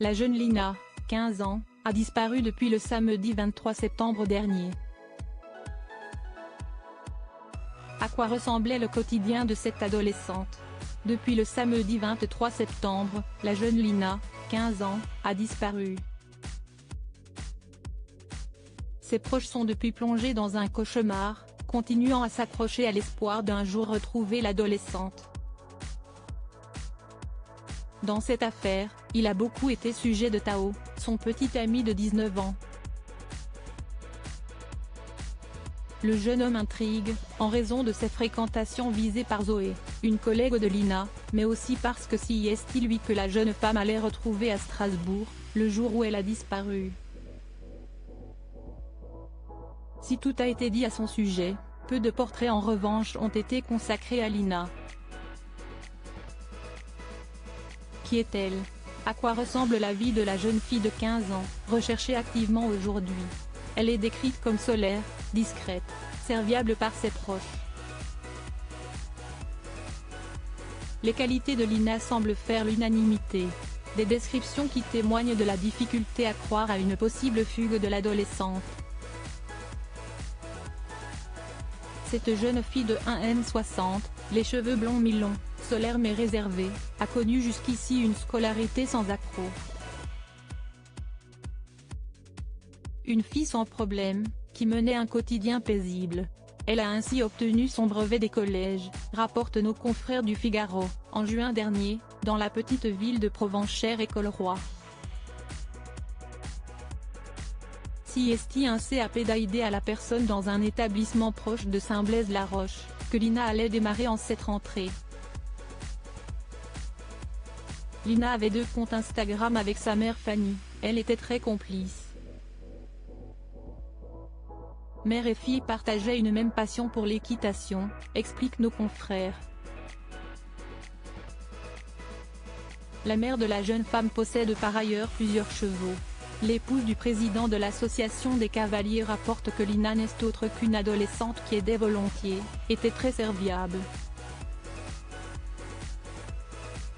La jeune Lina, 15 ans, a disparu depuis le samedi 23 septembre dernier. À quoi ressemblait le quotidien de cette adolescente? Depuis le samedi 23 septembre, la jeune Lina, 15 ans, a disparu. Ses proches sont depuis plongés dans un cauchemar, continuant à s'accrocher à l'espoir d'un jour retrouver l'adolescente. Dans cette affaire, il a beaucoup été sujet de Tao, son petit ami de 19 ans. Le jeune homme intrigue, en raison de ses fréquentations visées par Zoé, une collègue de Lina, mais aussi parce que si est-il lui que la jeune femme allait retrouver à Strasbourg, le jour où elle a disparu. Si tout a été dit à son sujet, peu de portraits en revanche ont été consacrés à Lina. Qui est-elle? À quoi ressemble la vie de la jeune fille de 15 ans, recherchée activement aujourd'hui? Elle est décrite comme solaire, discrète, serviable par ses proches. Les qualités de Lina semblent faire l'unanimité. Des descriptions qui témoignent de la difficulté à croire à une possible fugue de l'adolescente. Cette jeune fille de 1m60, les cheveux blonds mi-longs, solaire mais réservée, a connu jusqu'ici une scolarité sans accroc. Une fille sans problème, qui menait un quotidien paisible. Elle a ainsi obtenu son brevet des collèges, rapportent nos confrères du Figaro, en juin dernier, dans la petite ville de Provenchères-École-Roi. Si est un CAP d'aider à la personne dans un établissement proche de Saint-Blaise-la-Roche, que Lina allait démarrer en cette rentrée. Lina avait 2 comptes Instagram avec sa mère Fanny, elle était très complice. Mère et fille partageaient une même passion pour l'équitation, expliquent nos confrères. La mère de la jeune femme possède par ailleurs plusieurs chevaux. L'épouse du président de l'association des cavaliers rapporte que Lina n'est autre qu'une adolescente qui aidait volontiers, était très serviable.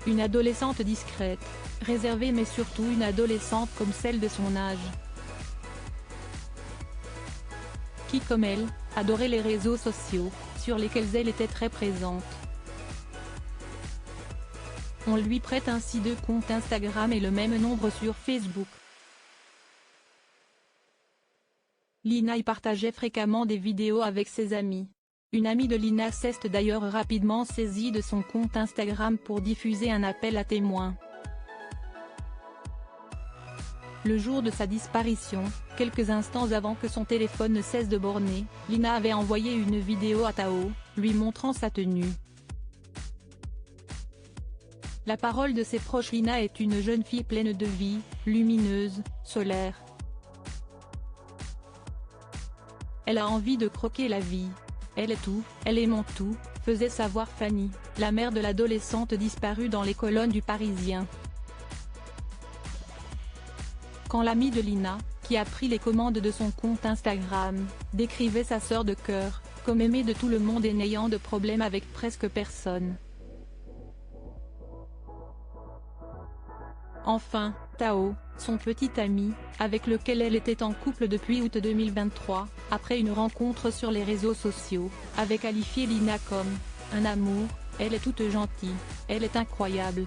Une adolescente discrète, réservée mais surtout une adolescente comme celle de son âge. Qui comme elle, adorait les réseaux sociaux, sur lesquels elle était très présente. On lui prête ainsi 2 comptes Instagram et le même nombre sur Facebook. Lina y partageait fréquemment des vidéos avec ses amis. Une amie de Lina s'est d'ailleurs rapidement saisie de son compte Instagram pour diffuser un appel à témoins. Le jour de sa disparition, quelques instants avant que son téléphone ne cesse de borner, Lina avait envoyé une vidéo à Tao, lui montrant sa tenue. La parole de ses proches. Lina est une jeune fille pleine de vie, lumineuse, solaire. Elle a envie de croquer la vie. Elle est tout, elle aimant tout, faisait savoir Fanny, la mère de l'adolescente disparue dans les colonnes du Parisien. Quand l'amie de Lina, qui a pris les commandes de son compte Instagram, décrivait sa sœur de cœur, comme aimée de tout le monde et n'ayant de problème avec presque personne. Enfin, Tao, son petit ami, avec lequel elle était en couple depuis août 2023, après une rencontre sur les réseaux sociaux, avait qualifié Lina comme « un amour, elle est toute gentille, elle est incroyable ».